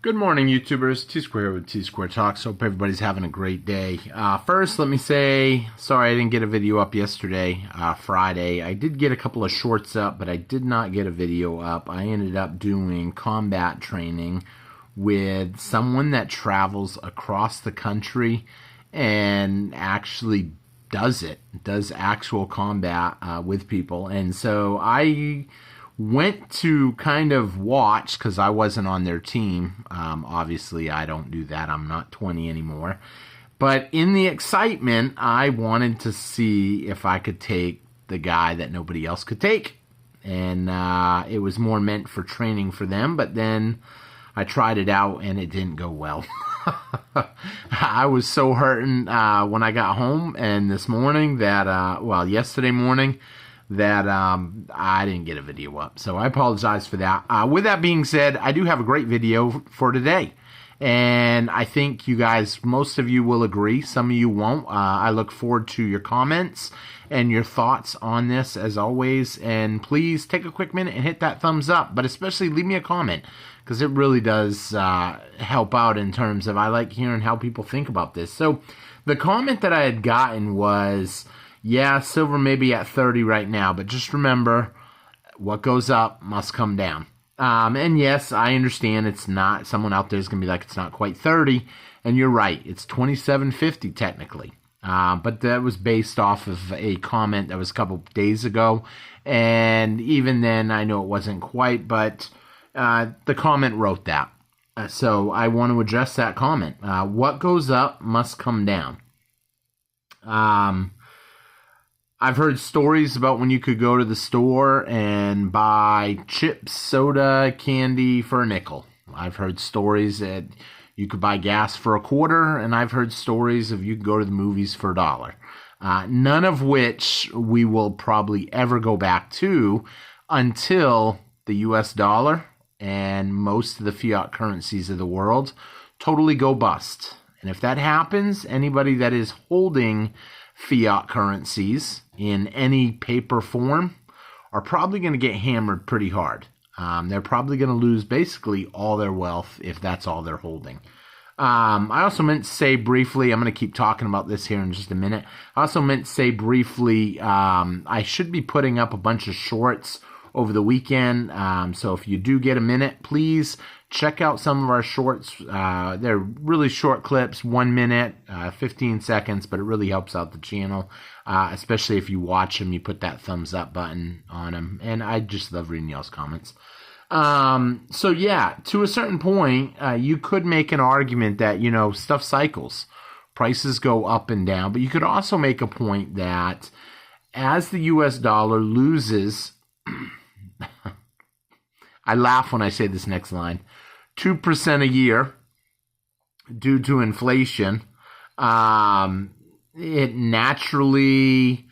Good morning, YouTubers. T-Square here with T-Square Talks. Hope everybody's having a great day. First, let me say, sorry I didn't get a video up yesterday, Friday. I did get a couple of shorts up, but I did not get a video up. I ended up doing combat training with someone that travels across the country and actually does actual combat with people. And so I went to kind of watch because I wasn't on their team. Obviously, I don't do that. I'm not 20 anymore. But in the excitement, I wanted to see if I could take the guy that nobody else could take. And it was more meant for training for them. But then I tried it out and it didn't go well. I was so hurting when I got home and this morning that, yesterday morning, that I didn't get a video up. So I apologize for that. With that being said, I do have a great video for today. And I think you guys, most of you will agree. Some of you won't. I look forward to your comments and your thoughts on this as always. And please take a quick minute and hit that thumbs up. But especially leave me a comment because it really does help out in terms of I like hearing how people think about this. So the comment that I had gotten was, yeah, silver may be at 30 right now, but just remember, what goes up must come down. And yes, I understand it's not, someone out there is going to be like, it's not quite 30, and you're right, it's 27.50 technically. But that was based off of a comment that was a couple days ago, and even then, I know it wasn't quite, but the comment wrote that. So I want to address that comment. What goes up must come down. I've heard stories about when you could go to the store and buy chips, soda, candy for a nickel. I've heard stories that you could buy gas for a quarter, and I've heard stories of you could go to the movies for $1. None of which we will probably ever go back to until the US dollar and most of the fiat currencies of the world totally go bust. And if that happens, anybody that is holding fiat currencies in any paper form are probably going to get hammered pretty hard. They're probably going to lose basically all their wealth if that's all they're holding. I also meant to say briefly, I'm going to keep talking about this here in just a minute. I also meant to say briefly, I should be putting up a bunch of shorts over the weekend. So if you do get a minute, please check out some of our shorts. They're really short clips, 1 minute, 15 seconds, but it really helps out the channel, especially if you watch them, you put that thumbs up button on them. And I just love reading y'all's comments. So yeah, to a certain point, you could make an argument that, you know, stuff cycles. Prices go up and down, but you could also make a point that as the US dollar loses, I laugh when I say this next line, 2% a year due to inflation, it naturally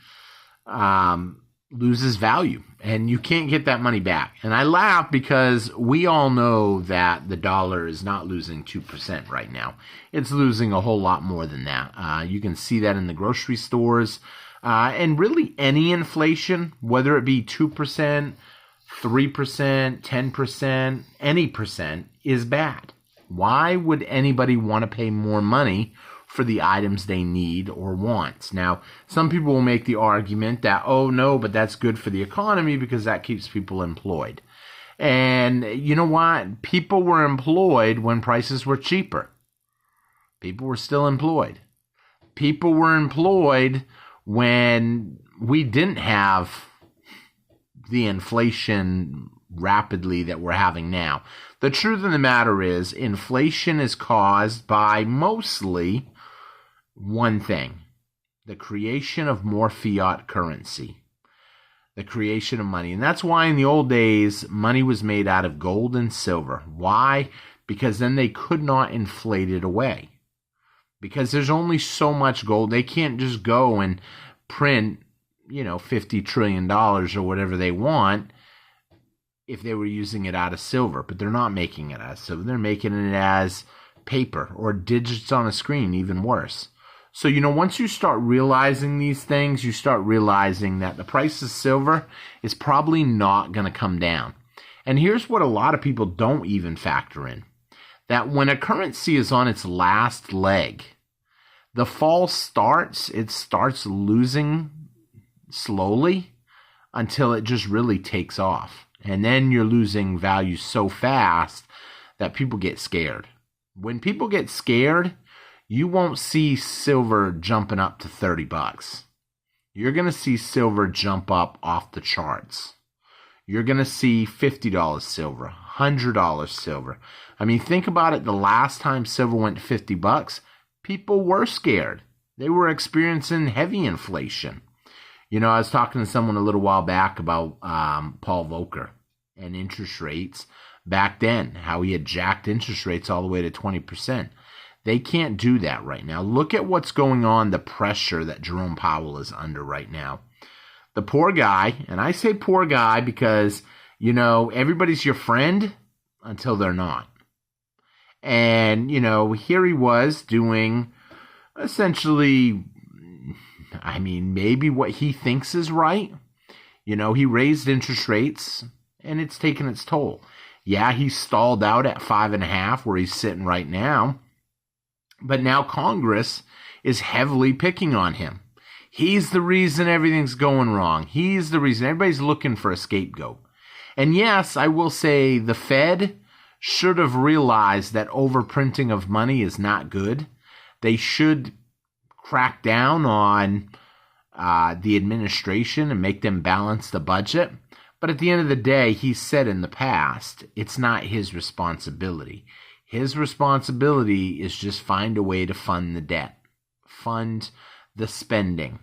loses value, and you can't get that money back. And I laugh because we all know that the dollar is not losing 2% right now. It's losing a whole lot more than that. You can see that in the grocery stores, and really any inflation, whether it be 2%, 3%, 10%, any percent is bad. Why would anybody want to pay more money for the items they need or want? Now, some people will make the argument that, oh no, but that's good for the economy because that keeps people employed. And you know what? People were employed when prices were cheaper. People were still employed. People were employed when we didn't have the inflation rapidly that we're having now. The truth of the matter is, inflation is caused by mostly one thing: the creation of more fiat currency, the creation of money. And that's why in the old days, money was made out of gold and silver. Why? Because then they could not inflate it away. Because there's only so much gold. They can't just go and print, $50 trillion or whatever they want if they were using it out of silver. But they're not making it as silver. They're making it as paper or digits on a screen, even worse. So, once you start realizing these things, you start realizing that the price of silver is probably not going to come down. And here's what a lot of people don't even factor in. that when a currency is on its last leg, the fall starts, it starts losing slowly until it just really takes off. And then you're losing value so fast that people get scared. When people get scared, you won't see silver jumping up to 30 bucks. You're going to see silver jump up off the charts. You're going to see $50 silver, $100 silver. I mean, think about it. The last time silver went to 50 bucks, people were scared. They were experiencing heavy inflation. You know, I was talking to someone a little while back about Paul Volcker and interest rates back then, how he had jacked interest rates all the way to 20%. They can't do that right now. Look at what's going on, the pressure that Jerome Powell is under right now. The poor guy, and I say poor guy because, you know, everybody's your friend until they're not. And, you know, here he was doing essentially, I mean, maybe what he thinks is right. You know, he raised interest rates and it's taken its toll. Yeah, he stalled out at 5.5 where he's sitting right now. But now Congress is heavily picking on him. He's the reason everything's going wrong. He's the reason. Everybody's looking for a scapegoat. And yes, I will say the Fed should have realized that overprinting of money is not good. They should crack down on the administration and make them balance the budget. But at the end of the day, he said in the past, it's not his responsibility. His responsibility is just find a way to fund the debt, fund the spending.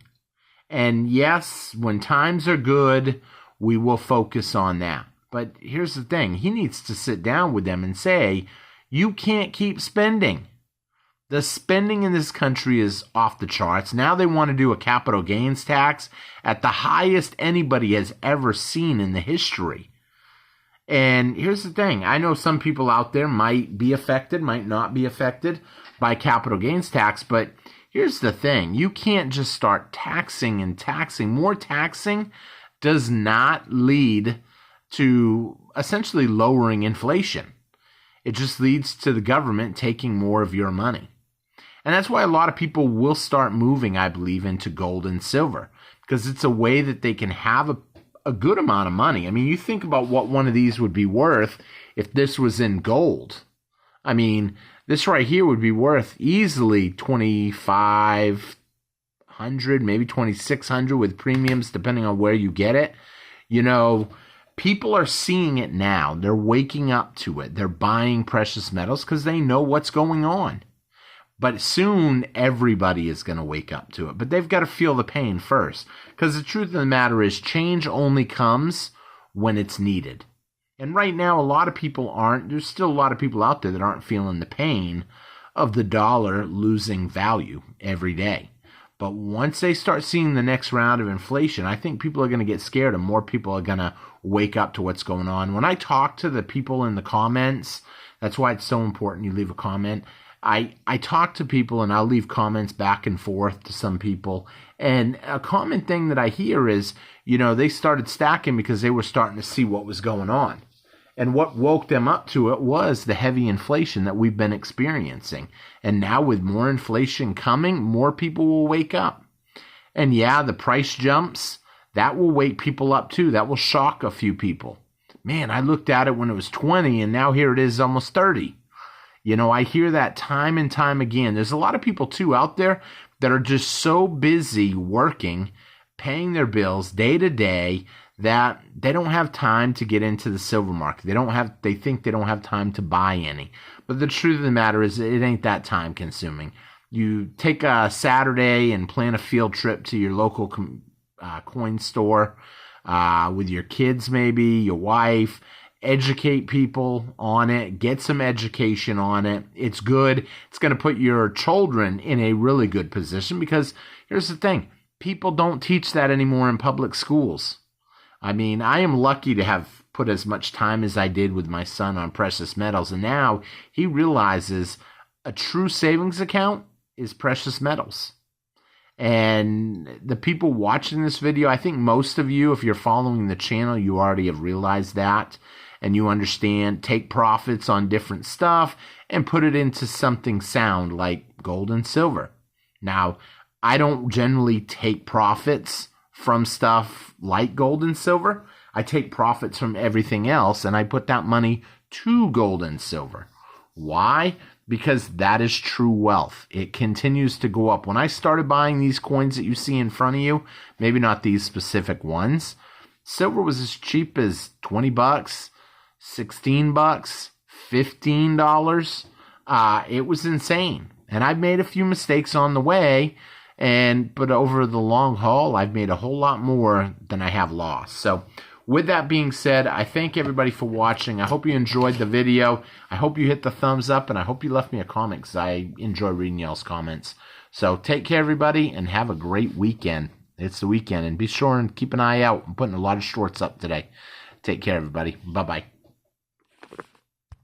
And yes, when times are good, we will focus on that. But here's the thing. He needs to sit down with them and say, you can't keep spending. The spending in this country is off the charts. Now they want to do a capital gains tax at the highest anybody has ever seen in the history. And here's the thing. I know some people out there might be affected, might not be affected by capital gains tax, but here's the thing. You can't just start taxing and taxing. More taxing does not lead to essentially lowering inflation. It just leads to the government taking more of your money. And that's why a lot of people will start moving, I believe, into gold and silver, because it's a way that they can have a good amount of money. I mean, you think about what one of these would be worth if this was in gold. I mean, this right here would be worth easily $2,500, maybe $2,600 with premiums, depending on where you get it. You know, people are seeing it now. They're waking up to it. They're buying precious metals because they know what's going on. But soon, everybody is going to wake up to it. But they've got to feel the pain first. Because the truth of the matter is, change only comes when it's needed. And right now, a lot of people aren't. There's still a lot of people out there that aren't feeling the pain of the dollar losing value every day. But once they start seeing the next round of inflation, I think people are going to get scared and more people are going to wake up to what's going on. When I talk to the people in the comments, that's why it's so important you leave a comment. I talk to people and I'll leave comments back and forth to some people. And a common thing that I hear is, you know, they started stacking because they were starting to see what was going on. And what woke them up to it was the heavy inflation that we've been experiencing. And now with more inflation coming, more people will wake up. And yeah, the price jumps, that will wake people up too. That will shock a few people. Man, I looked at it when it was 20 and now here it is almost 30. You know, I hear that time and time again. There's a lot of people, too, out there that are just so busy working, paying their bills day to day, that they don't have time to get into the silver market. They think they don't have time to buy any. But the truth of the matter is it ain't that time consuming. You take a Saturday and plan a field trip to your local coin store with your kids maybe, your wife. Educate people on it, get some education on it. It's good. It's going to put your children in a really good position because here's the thing. People don't teach that anymore in public schools. I mean, I am lucky to have put as much time as I did with my son on precious metals. And now he realizes a true savings account is precious metals. And the people watching this video, I think most of you, if you're following the channel, you already have realized that. and you understand, take profits on different stuff and put it into something sound like gold and silver. Now, I don't generally take profits from stuff like gold and silver. I take profits from everything else and I put that money to gold and silver. Why? Because that is true wealth. It continues to go up. When I started buying these coins that you see in front of you, maybe not these specific ones, silver was as cheap as 20 bucks, 16 bucks, $15. It was insane. And I've made a few mistakes on the way, but over the long haul, I've made a whole lot more than I have lost. So with that being said, I thank everybody for watching. I hope you enjoyed the video. I hope you hit the thumbs up, and I hope you left me a comment because I enjoy reading y'all's comments. So take care, everybody, and have a great weekend. It's the weekend, and be sure and keep an eye out. I'm putting a lot of shorts up today. Take care, everybody. Bye-bye.